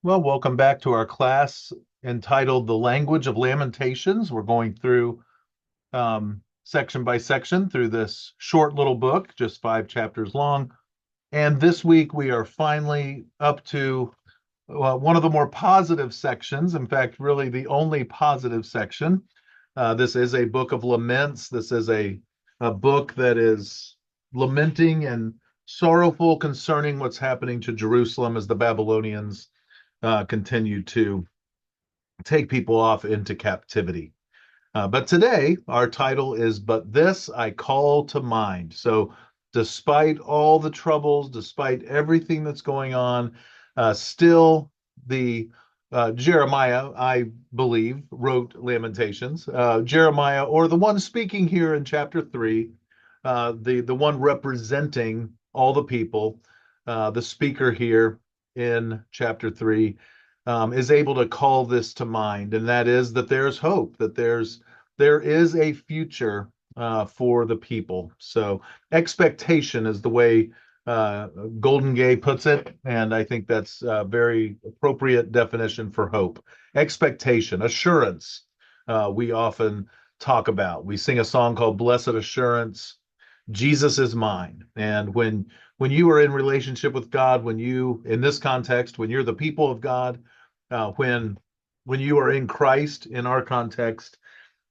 Well, welcome back to our class entitled The Language of Lamentations. We're going through section by section through this short little book, just 5 chapters long. And this week we are finally up to one of the more positive sections. In fact, really the only positive section. This is a book of laments. This is a book that is lamenting and sorrowful concerning what's happening to Jerusalem as the Babylonians continue to take people off into captivity. But today, our title is But This I Call to Mind. So, despite all the troubles, despite everything that's going on, still the Jeremiah, I believe, wrote Lamentations. Jeremiah, or the one speaking here in chapter 3, the one representing all the people, the speaker here in chapter 3, is able to call this to mind, and that is that there's hope, that there is a future for the people. So expectation is the way Golden Gay puts it, and I think that's a very appropriate definition for hope. Expectation, assurance. We often talk about. We sing a song called "Blessed Assurance." Jesus is mine. And when you are in relationship with God, when you, in this context, when you're the people of God, when you are in Christ, in our context,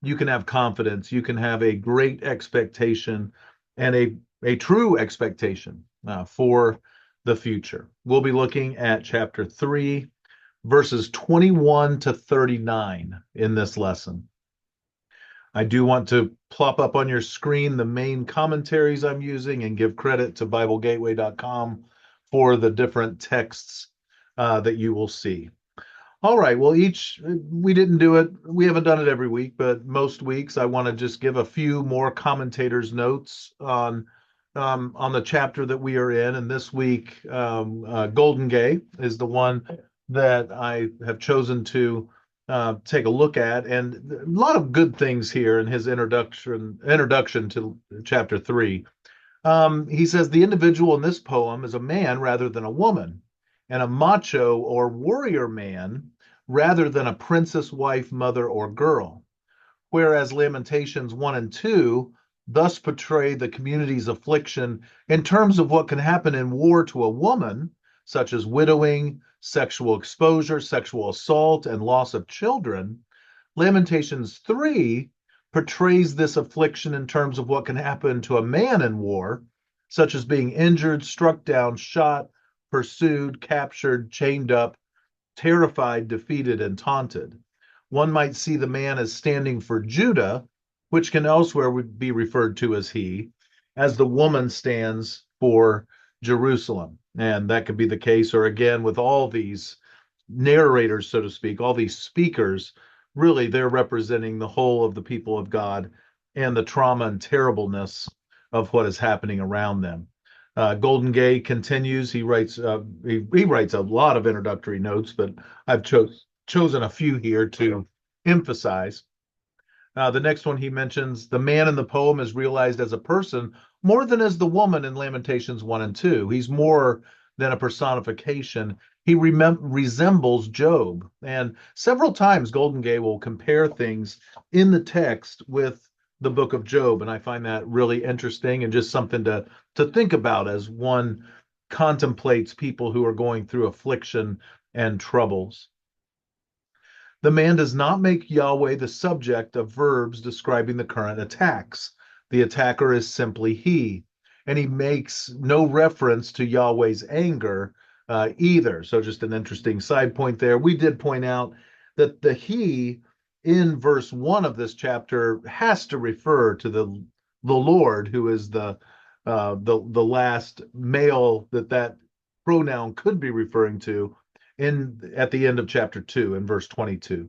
you can have confidence. You can have a great expectation and a true expectation for the future. We'll be looking at chapter 3, verses 21 to 39 in this lesson. I do want to plop up on your screen the main commentaries I'm using and give credit to BibleGateway.com for the different texts that you will see. All right. Well, we didn't do it. We haven't done it every week, but most weeks I want to just give a few more commentators' notes on the chapter that we are in. And this week, Golden Gay is the one that I have chosen to take a look at, and a lot of good things here in his introduction to chapter 3. He says the individual in this poem is a man rather than a woman, and a macho or warrior man rather than a princess wife, mother, or girl. Whereas Lamentations 1 and 2 thus portray the community's affliction in terms of what can happen in war to a woman, such as widowing, sexual exposure, sexual assault, and loss of children. Lamentations 3 portrays this affliction in terms of what can happen to a man in war, such as being injured, struck down, shot, pursued, captured, chained up, terrified, defeated, and taunted. One might see the man as standing for Judah, which can elsewhere be referred to as he, as the woman stands for Jerusalem. And that could be the case, or again, with all these narrators, so to speak, all these speakers, really they're representing the whole of the people of God and the trauma and terribleness of what is happening around them. Golden Gay continues. He writes a lot of introductory notes, but I've chosen a few here to emphasize. The next one he mentions the man in the poem is realized as a person more than as the woman in Lamentations 1 and 2. He's more than a personification. He resembles Job. And several times Golden Gay will compare things in the text with the book of Job. And I find that really interesting and just something to think about as one contemplates people who are going through affliction and troubles. The man does not make Yahweh the subject of verbs describing the current attacks. The attacker is simply he, and he makes no reference to Yahweh's anger either. So, just an interesting side point there. We did point out that the he in verse 1 of this chapter has to refer to the Lord, who is the last male that pronoun could be referring to at the end of chapter 2 in verse 22.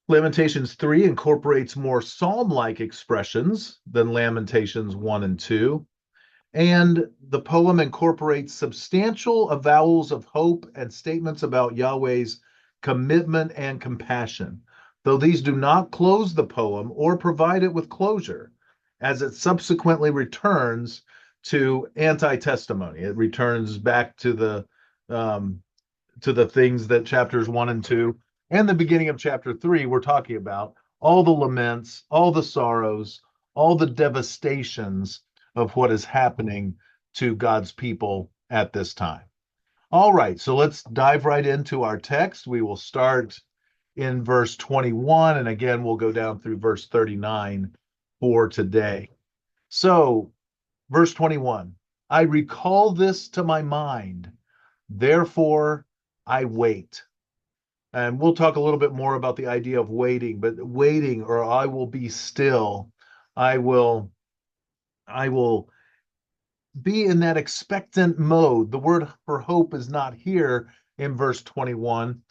Lamentations 3 incorporates more psalm-like expressions than Lamentations 1 and 2, and the poem incorporates substantial avowals of hope and statements about Yahweh's commitment and compassion, though these do not close the poem or provide it with closure, as it subsequently returns to anti-testimony. It returns back to to the things that chapters 1 and 2 and the beginning of chapter 3 we're talking about, all the laments, all the sorrows, all the devastations of what is happening to God's people at this time. All right, so let's dive right into our text. We will start in verse 21, and again, we'll go down through verse 39 for today. So, verse 21, I recall this to my mind, therefore I wait. And we'll talk a little bit more about the idea of waiting, but waiting, or I will be still. I will be in that expectant mode. The word for hope is not here in verse 21,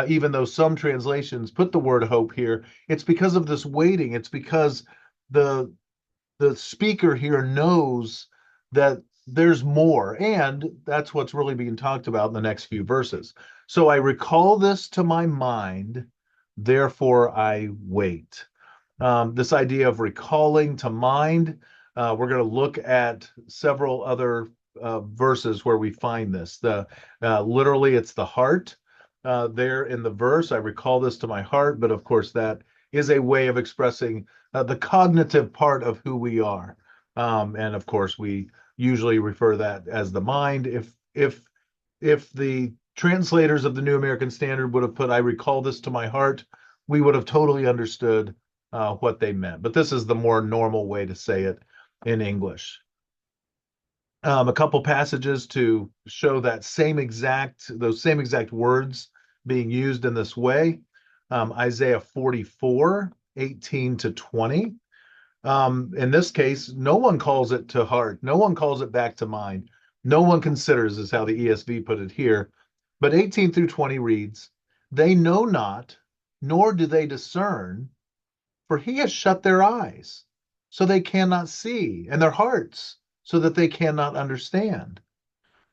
even though some translations put the word hope here. It's because of this waiting. It's because the the speaker here knows that there's more, and that's what's really being talked about in the next few verses. So I recall this to my mind, therefore I wait. This idea of recalling to mind, we're going to look at several other verses where we find this. Literally, it's the heart there in the verse. I recall this to my heart, but of course, that is a way of expressing the cognitive part of who we are. And of course, we usually refer that as the mind. If the translators of the New American Standard would have put, I recall this to my heart, we would have totally understood what they meant. But this is the more normal way to say it in English. A couple passages to show that those same exact words being used in this way. Isaiah 44, 18 to 20. In this case, no one calls it to heart. No one calls it back to mind. No one considers, is how the ESV put it here. But 18 through 20 reads, they know not, nor do they discern, for he has shut their eyes, so they cannot see, and their hearts, so that they cannot understand.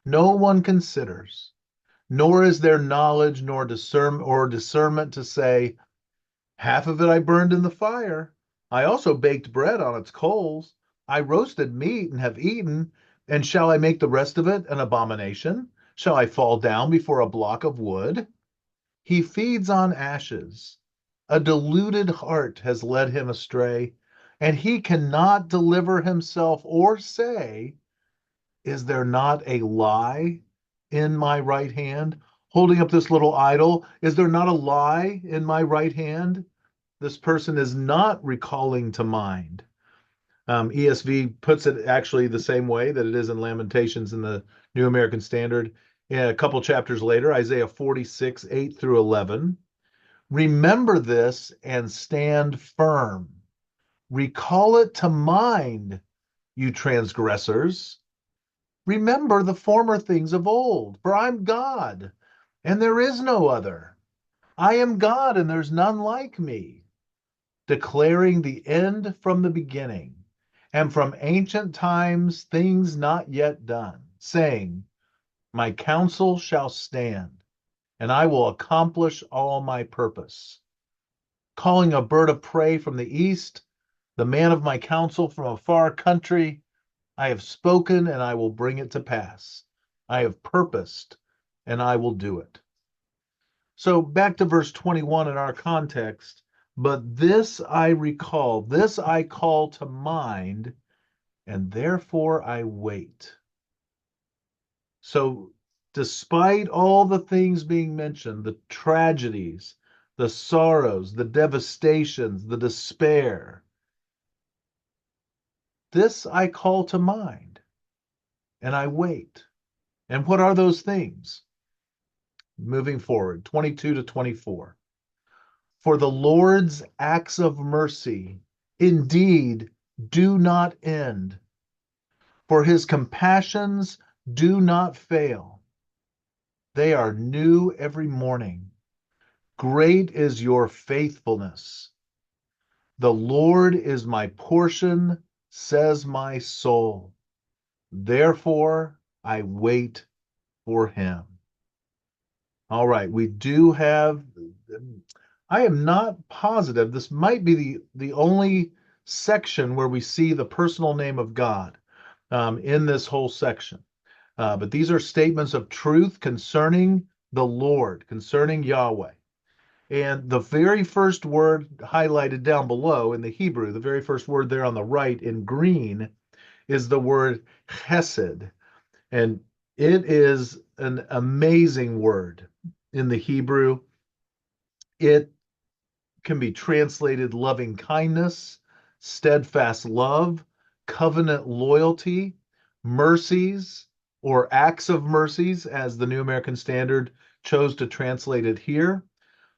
No one considers, nor is there knowledge nor discernment to say, half of it I burned in the fire. I also baked bread on its coals. I roasted meat and have eaten. And shall I make the rest of it an abomination? Shall I fall down before a block of wood? He feeds on ashes. A deluded heart has led him astray, and he cannot deliver himself or say, is there not a lie in my right hand? Holding up this little idol, is there not a lie in my right hand? This person is not recalling to mind. ESV puts it actually the same way that it is in Lamentations in the New American Standard. A couple chapters later, Isaiah 46, 8 through 11. Remember this and stand firm. Recall it to mind, you transgressors. Remember the former things of old, for I'm God, and there is no other. I am God, and there's none like me, declaring the end from the beginning, and from ancient times things not yet done, saying, my counsel shall stand, and I will accomplish all my purpose. Calling a bird of prey from the east, the man of my counsel from a far country, I have spoken and I will bring it to pass. I have purposed and I will do it. So back to verse 21 in our context, but this I recall, this I call to mind, and therefore I wait. So despite all the things being mentioned, the tragedies, the sorrows, the devastations, the despair, this I call to mind and I wait. And what are those things? Moving forward, 22 to 24. For the Lord's acts of mercy indeed do not end, for his compassions do not fail. They are new every morning. Great is your faithfulness. The Lord is my portion, says my soul. Therefore, I wait for him. All right, we do have, I am not positive, this might be the only section where we see the personal name of God in this whole section. But these are statements of truth concerning the Lord, concerning Yahweh. And the very first word highlighted down below in the Hebrew, the very first word there on the right in green, is the word chesed. And it is an amazing word in the Hebrew. It can be translated loving kindness, steadfast love, covenant loyalty, mercies, or acts of mercies, as the New American Standard chose to translate it here.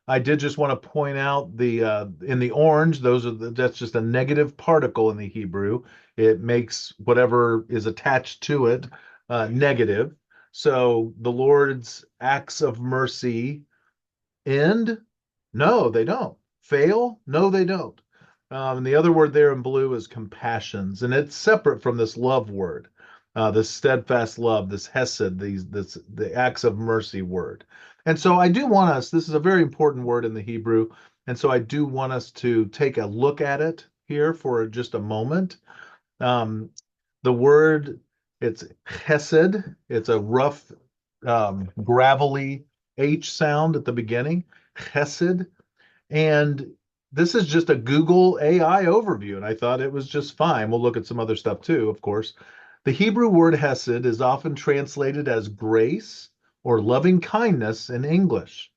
I did just want to point out the in the orange, that's just a negative particle in the Hebrew. It makes whatever is attached to it negative. So the Lord's acts of mercy end? No, they don't. Fail? No, they don't. And the other word there in blue is compassions, and it's separate from this love word, this steadfast love, this hesed, the acts of mercy word. And so I do want us, this is a very important word in the Hebrew, and so I do want us to take a look at it here for just a moment. Um, the word, it's chesed. It's a rough, gravelly H sound at the beginning, chesed. And this is just a Google AI overview, and I thought it was just fine. We'll look at some other stuff too, of course. The Hebrew word hesed is often translated as grace or loving kindness in English,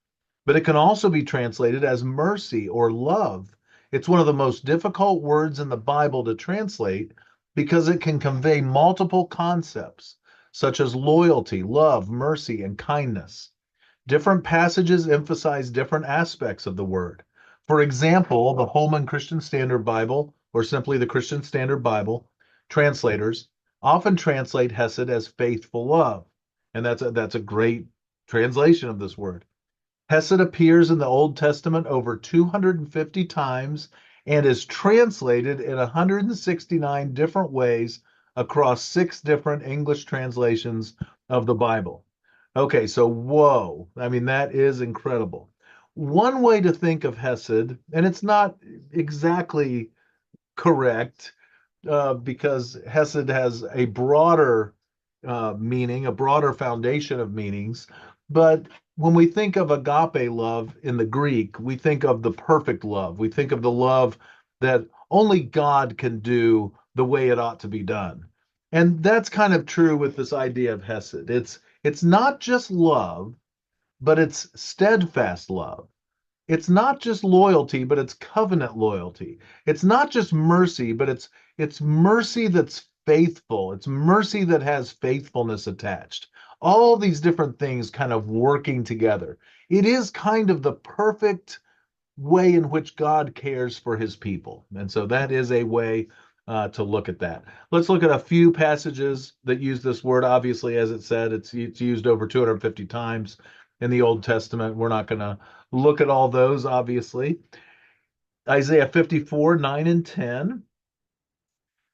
but it can also be translated as mercy or love. It's one of the most difficult words in the Bible to translate because it can convey multiple concepts, such as loyalty, love, mercy, and kindness. Different passages emphasize different aspects of the word. For example, the Holman Christian Standard Bible, or simply the Christian Standard Bible, translators often translate hesed as faithful love. And that's a great translation of this word. Hesed appears in the Old Testament over 250 times and is translated in 169 different ways across 6 different English translations of the Bible. Okay, so whoa. I mean, that is incredible. One way to think of Hesed, and it's not exactly correct, because Hesed has a broader meaning, a broader foundation of meanings. But when we think of agape love in the Greek, we think of the perfect love. We think of the love that only God can do the way it ought to be done. And that's kind of true with this idea of Hesed. It's not just love, but it's steadfast love. It's not just loyalty, but it's covenant loyalty. It's not just mercy, but it's mercy that's faithful. It's mercy that has faithfulness attached. All these different things kind of working together. It is kind of the perfect way in which God cares for his people. And so that is a way to look at that. Let's look at a few passages that use this word. Obviously, as it said, it's used over 250 times in the Old Testament. We're not going to look at all those, obviously. Isaiah 54, 9 and 10.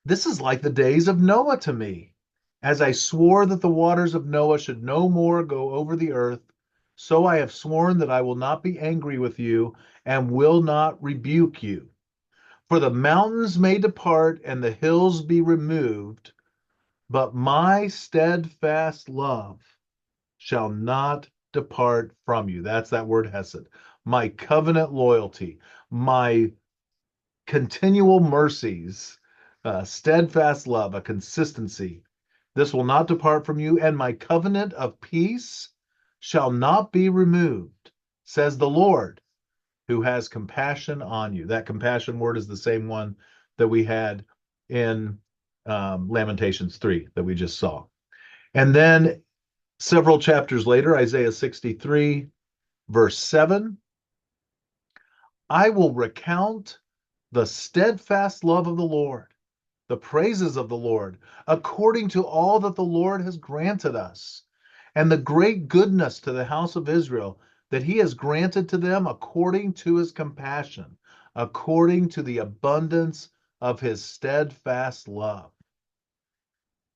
This is like the days of Noah to me. As I swore that the waters of Noah should no more go over the earth, so I have sworn that I will not be angry with you and will not rebuke you. For the mountains may depart and the hills be removed, but my steadfast love shall not depart from you. That's that word hesed. My covenant loyalty, my continual mercies, steadfast love, a consistency. This will not depart from you, and my covenant of peace shall not be removed, says the Lord, who has compassion on you. That compassion word is the same one that we had in Lamentations 3 that we just saw. And then several chapters later, Isaiah 63, verse 7, I will recount the steadfast love of the Lord, the praises of the Lord, according to all that the Lord has granted us, and the great goodness to the house of Israel, that he has granted to them according to his compassion, according to the abundance of his steadfast love.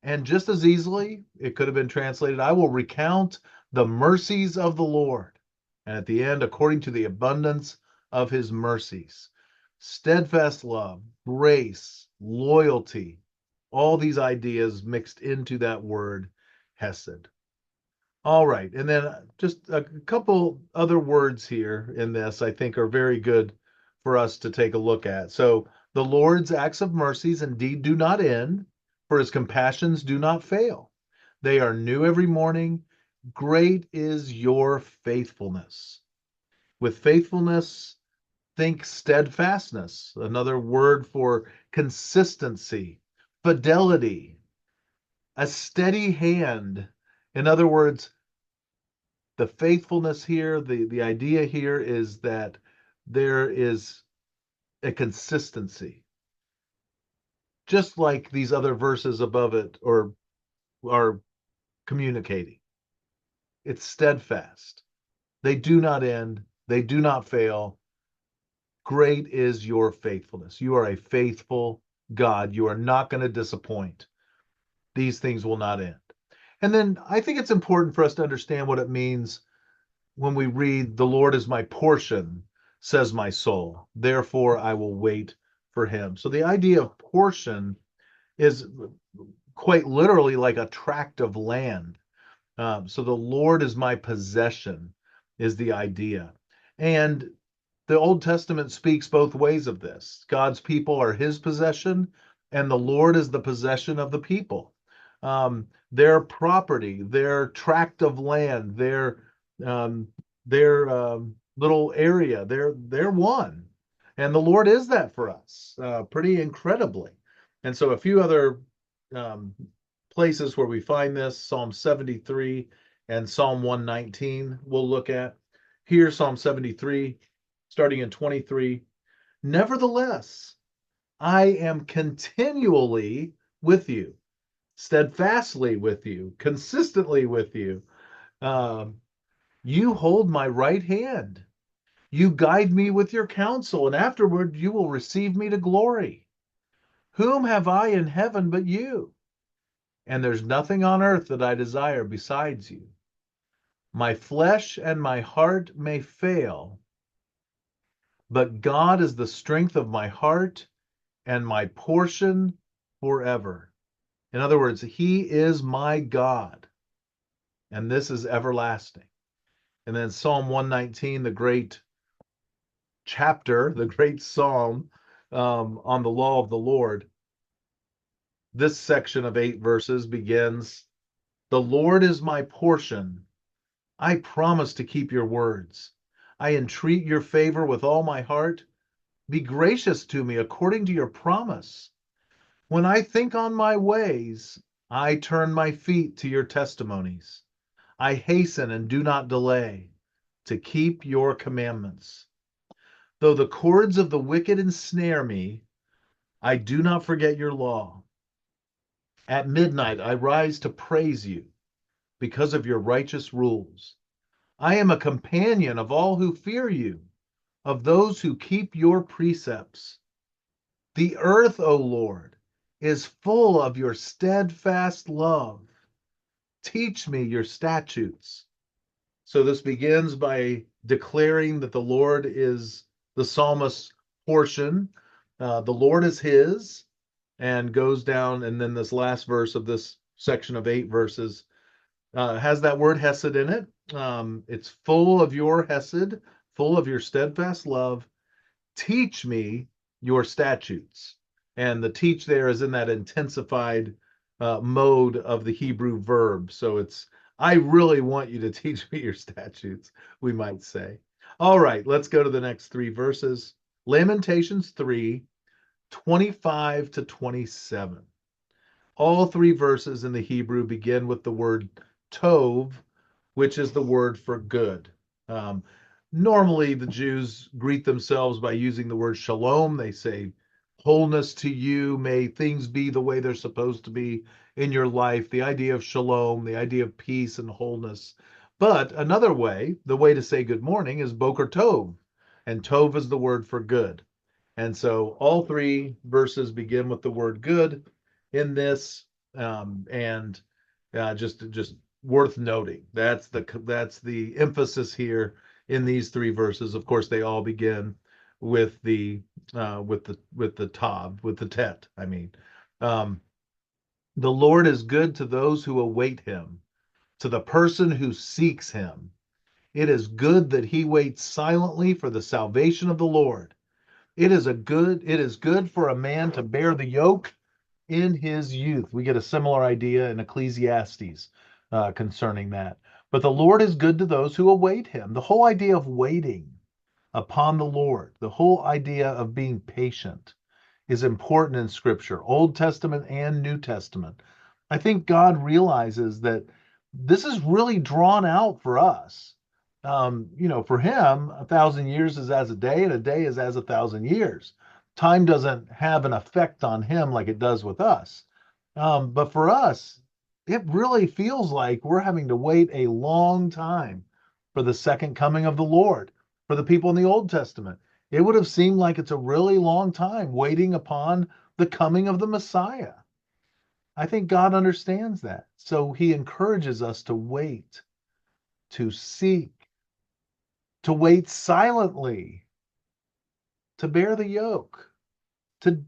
And just as easily, it could have been translated, I will recount the mercies of the Lord. And at the end, according to the abundance of his mercies. Steadfast love, grace, loyalty, all these ideas mixed into that word, hesed. All right. And then just a couple other words here in this I think are very good for us to take a look at. So the Lord's acts of mercies indeed do not end, for his compassions do not fail. They are new every morning. Great is your faithfulness. With faithfulness, think steadfastness, another word for consistency, fidelity, a steady hand. In other words, the faithfulness here, the idea here is that there is a consistency, just like these other verses above it or are communicating. It's steadfast. They do not end, they do not fail. Great is your faithfulness. You are a faithful God. You are not going to disappoint. These things will not end. And then I think it's important for us to understand what it means when we read, "The Lord is my portion, says my soul. Therefore, I will wait for him." So the idea of portion is quite literally like a tract of land. So the Lord is my possession, is the idea. And the Old Testament speaks both ways of this. God's people are his possession, and the Lord is the possession of the people. Their property, their tract of land, um, their little area, they're one. And the Lord is that for us, pretty incredibly. And so a few other um, places where we find this, Psalm 73 and Psalm 119, we'll look at. Here, Psalm 73, starting in 23. Nevertheless, I am continually with you, steadfastly with you, consistently with you. Um, you hold my right hand. You guide me with your counsel, and afterward you will receive me to glory. Whom have I in heaven but you? And there's nothing on earth that I desire besides you. My flesh and my heart may fail, but God is the strength of my heart and my portion forever. In other words, he is my God, and this is everlasting. And then Psalm 119, the great chapter, the great psalm on the law of the Lord. This section of 8 verses begins, "The Lord is my portion. I promise to keep your words. I entreat your favor with all my heart. Be gracious to me according to your promise. When I think on my ways, I turn my feet to your testimonies. I hasten and do not delay to keep your commandments. Though the cords of the wicked ensnare me, I do not forget your law. At midnight, I rise to praise you because of your righteous rules. I am a companion of all who fear you, of those who keep your precepts. The earth, O Lord, is full of your steadfast love. Teach me your statutes." So this begins by declaring that the Lord is the psalmist's portion. The Lord is his, and goes down. And then this last verse of this section of 8 verses has that word hesed in it. It's full of your hesed, full of your steadfast love. Teach me your statutes. And the teach there is in that intensified mode of the Hebrew verb. So it's, I really want you to teach me your statutes, we might say. All right, let's go to the next 3 verses. Lamentations 3, 25 to 27. All 3 verses in the Hebrew begin with the word tov, which is the word for good. Um, Normally, the Jews greet themselves by using the word shalom. They say, "Wholeness to you, may things be the way they're supposed to be in your life." The idea of shalom, the idea of peace and wholeness. But another way, the way to say good morning is boker tov, and tov is the word for good. And so all 3 verses begin with the word good in this, and just worth noting. That's the emphasis here in these 3 verses. Of course, they all begin with the tav, with the tet. Um, the Lord is good to those who await him, to the person who seeks him. It is good that he waits silently for the salvation of the Lord. It is good for a man to bear the yoke in his youth. We get a similar idea in Ecclesiastes concerning that. But the Lord is good to those who await him. The whole idea of waiting upon the Lord, the whole idea of being patient is important in Scripture, Old Testament and New Testament. I think God realizes that this is really drawn out for us. For him, 1,000 years is as a day, and a day is as 1,000 years. Time doesn't have an effect on him like it does with us. But for us, it really feels like we're having to wait a long time for the second coming of the Lord. For the people in the Old Testament, it would have seemed like it's a really long time waiting upon the coming of the Messiah. I think God understands that. So he encourages us to wait, to seek, to wait silently, to bear the yoke, to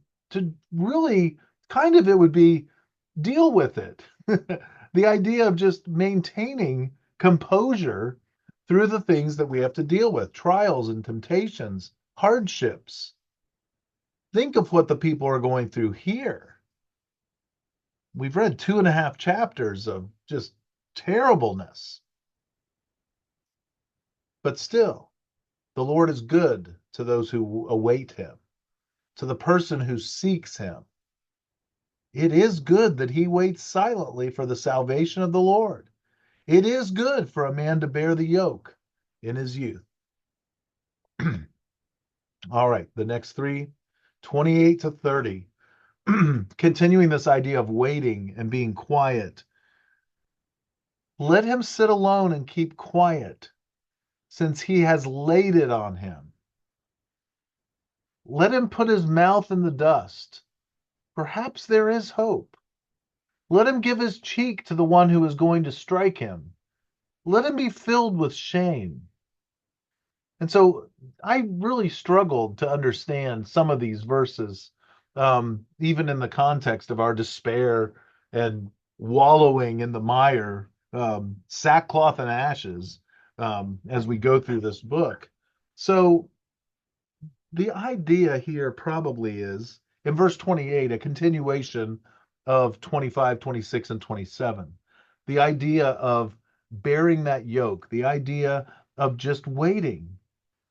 really kind of, it would be, deal with it. The idea of just maintaining composure through the things that we have to deal with, trials and temptations, hardships. Think of what the people are going through here. We've read 2.5 chapters of just terribleness. But still, the Lord is good to those who await him, to the person who seeks him. It is good that he waits silently for the salvation of the Lord. It is good for a man to bear the yoke in his youth. All right, the next three, 28 to 30. Continuing this idea of waiting and being quiet. Let him sit alone and keep quiet, since he has laid it on him. Let him put his mouth in the dust. Perhaps there is hope. Let him give his cheek to the one who is going to strike him. Let him be filled with shame. And so I really struggled to understand some of these verses, even in the context of our despair and wallowing in the mire, sackcloth and ashes, as we go through this book. So the idea here probably is, in verse 28, a continuation of 25, 26, and 27. The idea of bearing that yoke, the idea of just waiting,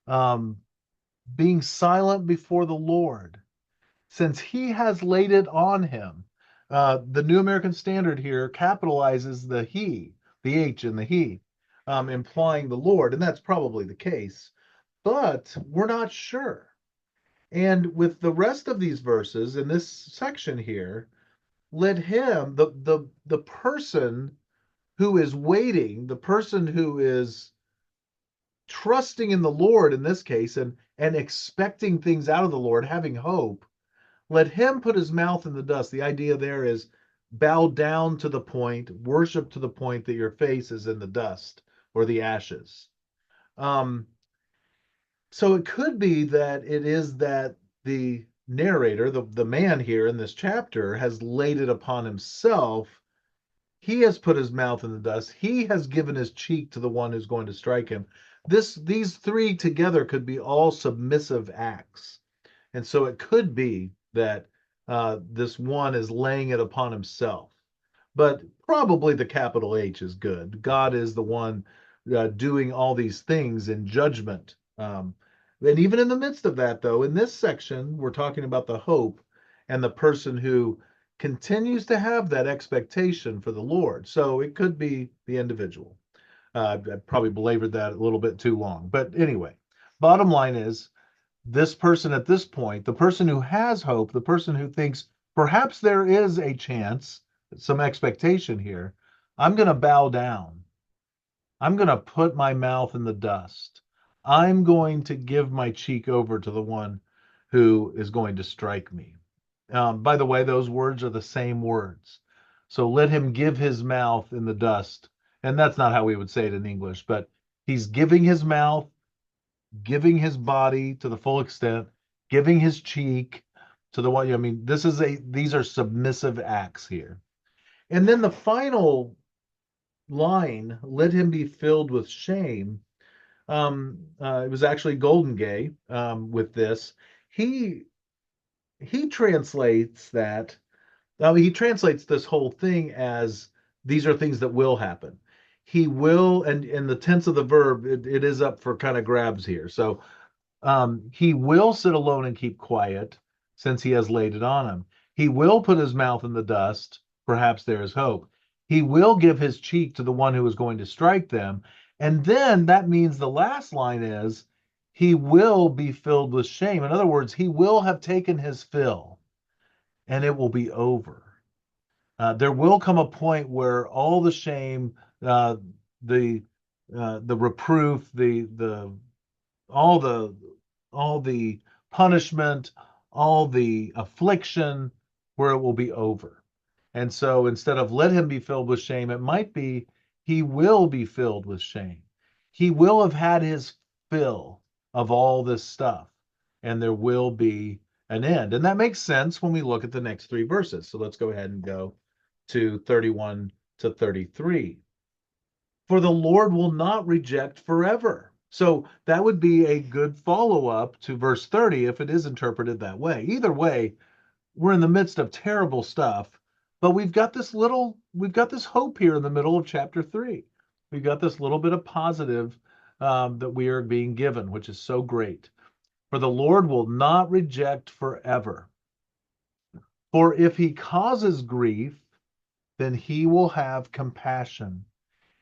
being silent before the Lord, since he has laid it on him. The New American Standard here capitalizes the he, the H in the he, implying the Lord, and that's probably the case, but we're not sure. And with the rest of these verses in this section here, let him, the person who is waiting, the person who is trusting in the Lord in this case, and expecting things out of the Lord, having hope, let him put his mouth in the dust. The idea there is bow down to the point, worship to the point that your face is in the dust or the ashes. So it could be that it is that the narrator, the man here in this chapter, has laid it upon himself. He has put his mouth in the dust. He has given his cheek to the one who's going to strike him. These three together could be all submissive acts. And so it could be that this one is laying it upon himself. But probably the capital H is good. God is the one doing all these things in judgment. And even in the midst of that, though, in this section, we're talking about the hope and the person who continues to have that expectation for the Lord. So it could be the individual. I probably belabored that a little bit too long. But anyway, bottom line is, this person at this point, the person who has hope, the person who thinks perhaps there is a chance, some expectation here, I'm going to bow down. I'm going to put my mouth in the dust. I'm going to give my cheek over to the one who is going to strike me. By the way, those words are the same words. So let him give his mouth in the dust. And that's not how we would say it in English, but he's giving his mouth, giving his body to the full extent, giving his cheek to the one. I mean, these are submissive acts here. And then the final line, let him be filled with shame, it was actually Golden Gay with this. He he translates that. He translates this whole thing as these are things that will happen. He will, and in the tense of the verb, it is up for kind of grabs here. So he will sit alone and keep quiet, since he has laid it on him. He will put his mouth in the dust. Perhaps there is hope. He will give his cheek to the one who is going to strike them. And then that means the last line is, he will be filled with shame. In other words, he will have taken his fill and it will be over. There will come a point where all the shame, the the reproof, the all the all the punishment, all the affliction, where it will be over. And so instead of let him be filled with shame, it might be he will be filled with shame. He will have had his fill of all this stuff, and there will be an end. And that makes sense when we look at the next three verses. So let's go ahead and go to 31 to 33. For the Lord will not reject forever. So that would be a good follow up to verse 30 if it is interpreted that way. Either way, we're in the midst of terrible stuff, but we've got this hope here in the middle of chapter 3. We've got this little bit of positive that we are being given, which is so great. For the Lord will not reject forever. For if he causes grief, then he will have compassion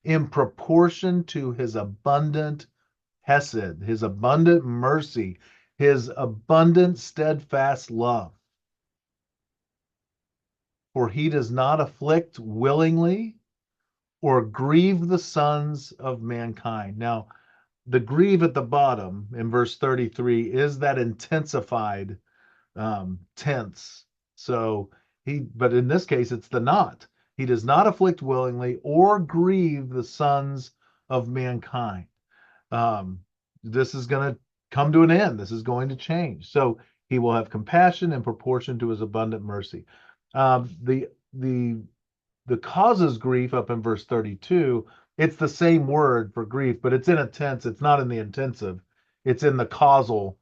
in proportion to his abundant hesed, his abundant mercy, his abundant steadfast love. For he does not afflict willingly or grieve the sons of mankind. Now, the grieve at the bottom in verse 33 is that intensified tense. So but in this case, it's the not. He does not afflict willingly or grieve the sons of mankind. This is going to come to an end. This is going to change. So he will have compassion in proportion to his abundant mercy. The causes grief up in verse 32. It's the same word for grief, but it's in a tense. It's not in the intensive. It's in the causal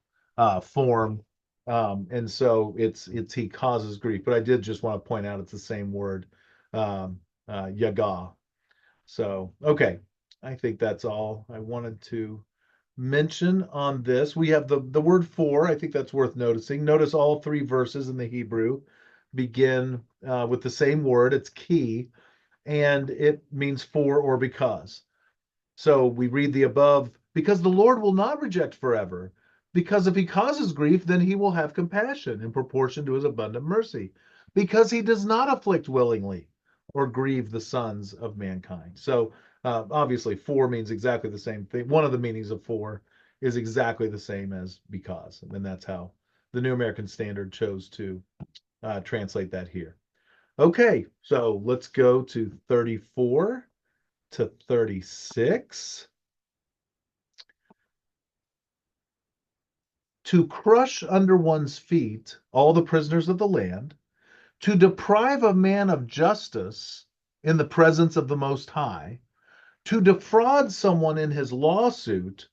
form, and so it's he causes grief. But I did just want to point out it's the same word, yaga. So okay, I think that's all I wanted to mention on this. We have the word for. I think that's worth noticing. Notice all three verses in the Hebrew begin with the same word. It's ki, and it means for or because. So we read the above, because the Lord will not reject forever. Because if he causes grief, then he will have compassion in proportion to his abundant mercy. Because he does not afflict willingly or grieve the sons of mankind. So obviously, for means exactly the same thing. One of the meanings of for is exactly the same as because. And that's how the New American Standard chose to translate that here. Okay, so let's go to 34 to 36. To crush under one's feet all the prisoners of the land, to deprive a man of justice in the presence of the Most High, to defraud someone in his lawsuit,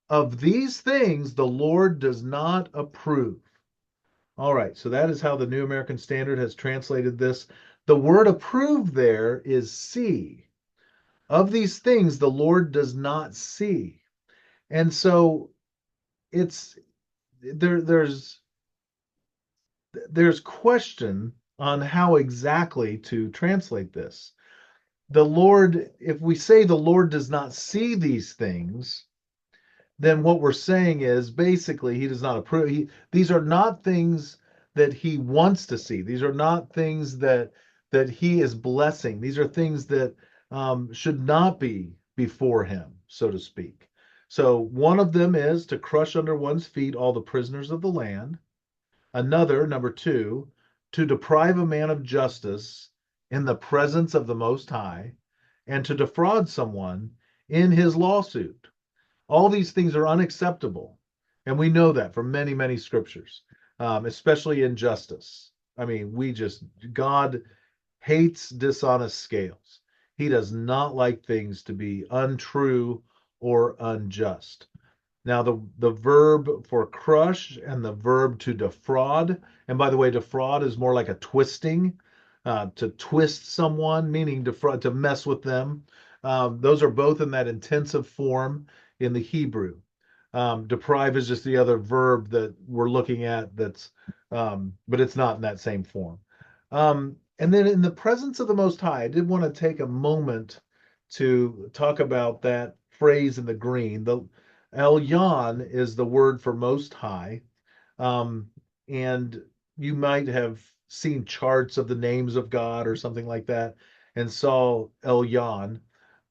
of these things the Lord does not approve. All right, so that is how the New American Standard has translated this. The word approve there is see. Of these things the Lord does not see. And so it's there's question on how exactly to translate this. The Lord, if we say the Lord does not see these things, then what we're saying is basically he does not approve. These are not things that he wants to see. These are not things that he is blessing. These are things that should not be before him, so to speak. So one of them is to crush under one's feet all the prisoners of the land. Another, number two, to deprive a man of justice in the presence of the Most High, and to defraud someone in his lawsuit. All these things are unacceptable. And we know that from many, many scriptures, especially injustice. I mean, God hates dishonest scales. He does not like things to be untrue or unjust. Now, the verb for crush and the verb to defraud, and by the way, defraud is more like a twisting, to twist someone, meaning defraud, to mess with them. Those are both in that intensive form in the Hebrew. Deprive is just the other verb that we're looking at but it's not in that same form. And then in the presence of the Most High, I did want to take a moment to talk about that phrase in the green. The Elyon is the word for Most High. Um, and you might have seen charts of the names of God or something like that and saw Elyon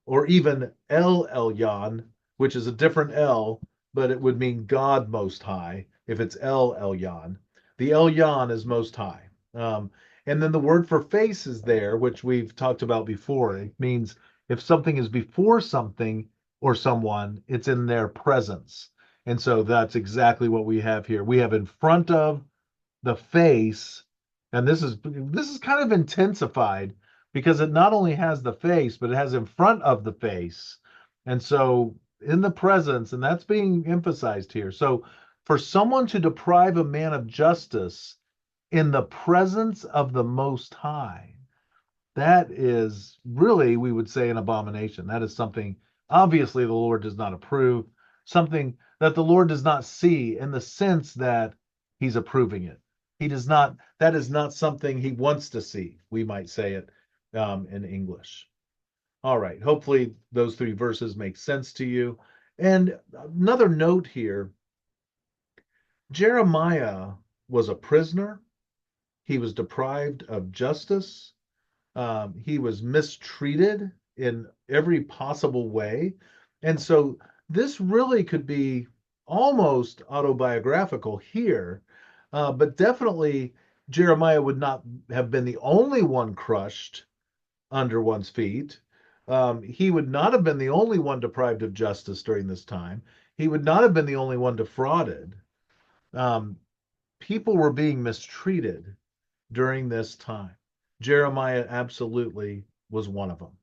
or even El Elyon, which is a different L, but it would mean God Most High if it's El Elyon. The Elyon is Most High. And then the word for face is there, which we've talked about before. It means if something is before something or someone, it's in their presence. And so that's exactly what we have here. We have in front of the face, and this is kind of intensified because it not only has the face, but it has in front of the face. And so in the presence, and that's being emphasized here. So for someone to deprive a man of justice in the presence of the Most High, that is really, we would say, an abomination. That is something obviously the Lord does not approve, something that the Lord does not see in the sense that he's approving it. He does not, that is not something he wants to see. We might say it in English. All right. Hopefully those three verses make sense to you. And another note here, Jeremiah was a prisoner. He was deprived of justice. He was mistreated in every possible way. And so this really could be almost autobiographical here, but definitely Jeremiah would not have been the only one crushed under one's feet. He would not have been the only one deprived of justice during this time. He would not have been the only one defrauded. Um, People were being mistreated during this time. Jeremiah absolutely was one of them.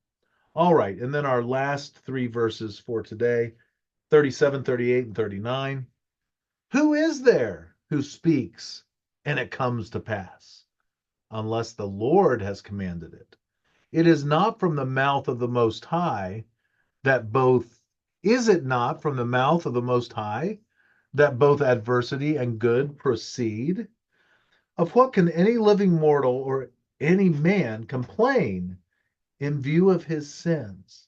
All right, and then our last three verses for today, 37, 38, and 39. Who is there who speaks and it comes to pass, unless the Lord has commanded it? It is not from the mouth of the Most High that both, is it not from the mouth of the Most High that both adversity and good proceed? Of what can any living mortal or any man complain in view of his sins?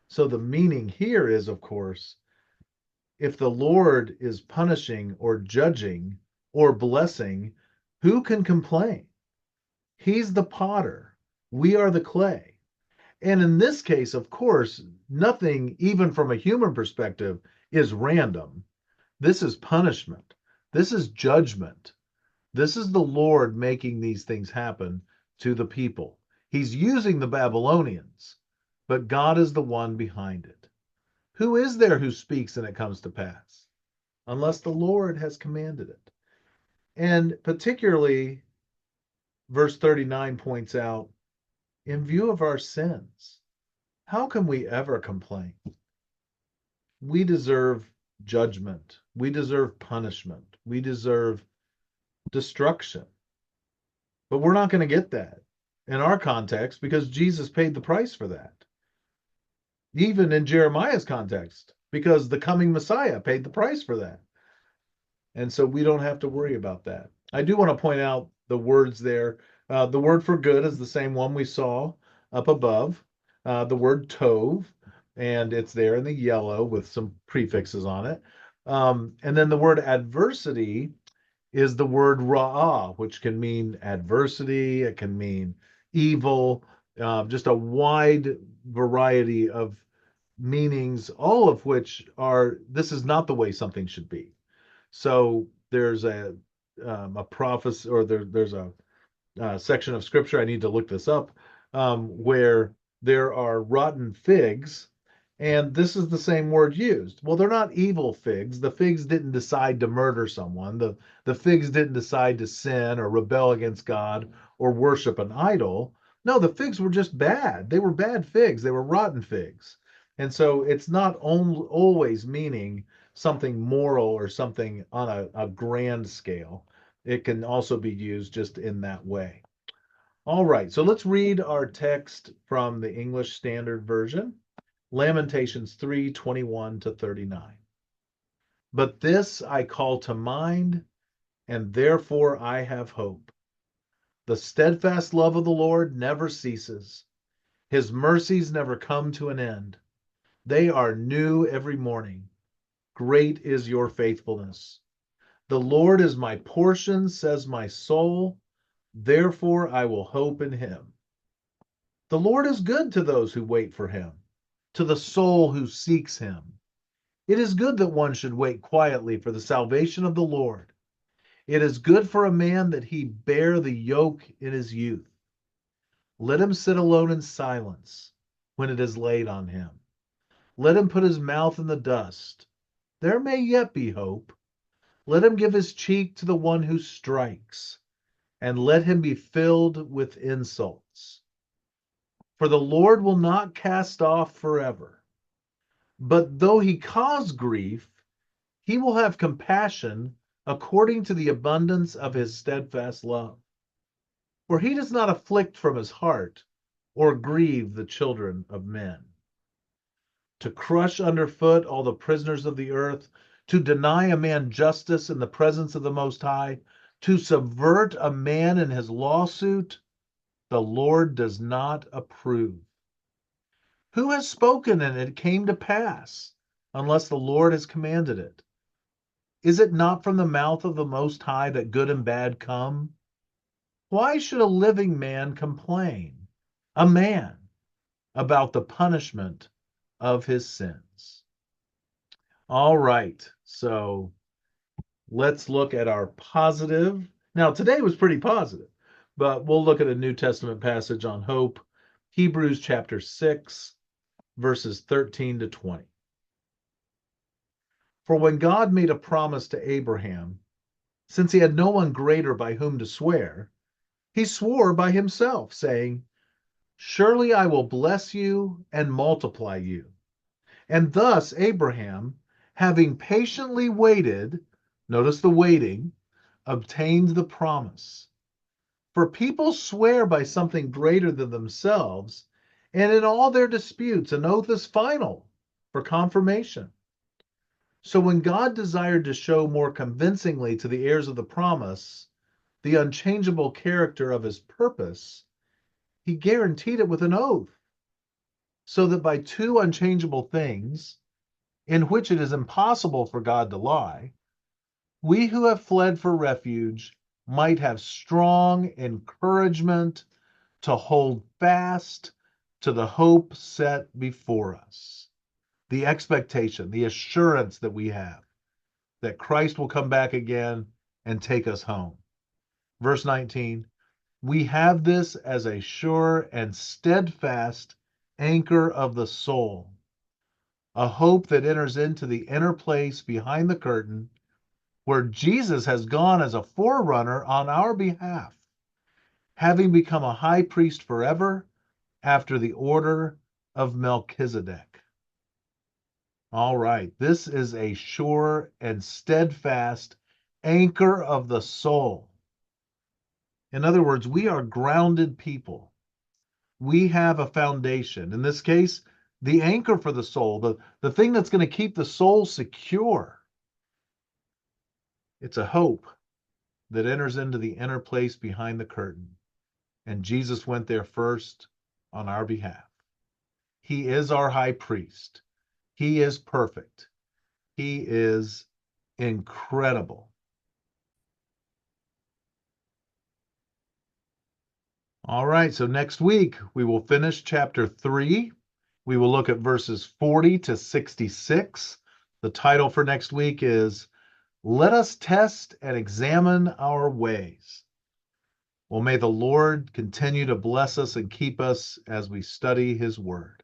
So the meaning here is, of course, if the Lord is punishing or judging or blessing, who can complain? He's the potter. We are the clay. And in this case, of course, nothing, even from a human perspective, is random. This is punishment. This is judgment. This is the Lord making these things happen to the people. He's using the Babylonians, but God is the one behind it. Who is there who speaks and it comes to pass? Unless the Lord has commanded it. And particularly, verse 39 points out, in view of our sins, how can we ever complain? We deserve judgment. We deserve punishment. We deserve destruction. But we're not going to get that in our context because Jesus paid the price for that. Even in Jeremiah's context, because the coming Messiah paid the price for that. And so we don't have to worry about that. I do want to point out the words there. The word for good is the same one we saw up above, the word tov, and it's there in the yellow with some prefixes on it. And then the word adversity is the word ra'ah, which can mean adversity, it can mean evil, just a wide variety of meanings, all of which are, this is not the way something should be. So there's a prophecy, or there's a section of scripture, I need to look this up, where there are rotten figs, and this is the same word used. Well, they're not evil figs. The figs didn't decide to murder someone. The figs didn't decide to sin or rebel against God or worship an idol. No, the figs were just bad. They were bad figs. They were rotten figs. And so it's not always meaning something moral or something on a grand scale. It can also be used just in that way. All right, so let's read our text from the English Standard Version, Lamentations 3:21 to 39. But this I call to mind, and therefore I have hope. The steadfast love of the Lord never ceases. His mercies never come to an end. They are new every morning. Great is your faithfulness. The Lord is my portion, says my soul. Therefore I will hope in him. The Lord is good to those who wait for him, to the soul who seeks him. It is good that one should wait quietly for the salvation of the Lord. It is good for a man that he bear the yoke in his youth. Let him sit alone in silence when it is laid on him. Let him put his mouth in the dust. There may yet be hope. Let him give his cheek to the one who strikes, and let him be filled with insults. For the Lord will not cast off forever. But though he cause grief, he will have compassion according to the abundance of his steadfast love. For he does not afflict from his heart or grieve the children of men. To crush underfoot all the prisoners of the earth, to deny a man justice in the presence of the Most High, to subvert a man in his lawsuit, the Lord does not approve. Who has spoken and it came to pass, unless the Lord has commanded it? Is it not from the mouth of the Most High that good and bad come? Why should a living man complain, a man, about the punishment of his sins? All right, so let's look at our positive. Now, today was pretty positive, but we'll look at a New Testament passage on hope, Hebrews chapter 6, verses 13 to 20. For when God made a promise to Abraham, since he had no one greater by whom to swear, he swore by himself, saying, Surely I will bless you and multiply you. And thus Abraham, having patiently waited, notice the waiting, obtained the promise. For people swear by something greater than themselves, and in all their disputes, an oath is final for confirmation. So when God desired to show more convincingly to the heirs of the promise the unchangeable character of his purpose, he guaranteed it with an oath, so that by two unchangeable things, in which it is impossible for God to lie, we who have fled for refuge might have strong encouragement to hold fast to the hope set before us. The expectation, the assurance that we have that Christ will come back again and take us home. Verse 19, we have this as a sure and steadfast anchor of the soul, a hope that enters into the inner place behind the curtain, where Jesus has gone as a forerunner on our behalf, having become a high priest forever after the order of Melchizedek. All right, this is a sure and steadfast anchor of the soul. In other words, we are grounded people. We have a foundation. In this case, the anchor for the soul, the thing that's going to keep the soul secure. It's a hope that enters into the inner place behind the curtain. And Jesus went there first on our behalf. He is our high priest. He is perfect. He is incredible. All right, so next week we will finish chapter 3. We will look at verses 40 to 66. The title for next week is Let Us Test and Examine Our Ways. Well, may the Lord continue to bless us and keep us as we study his word.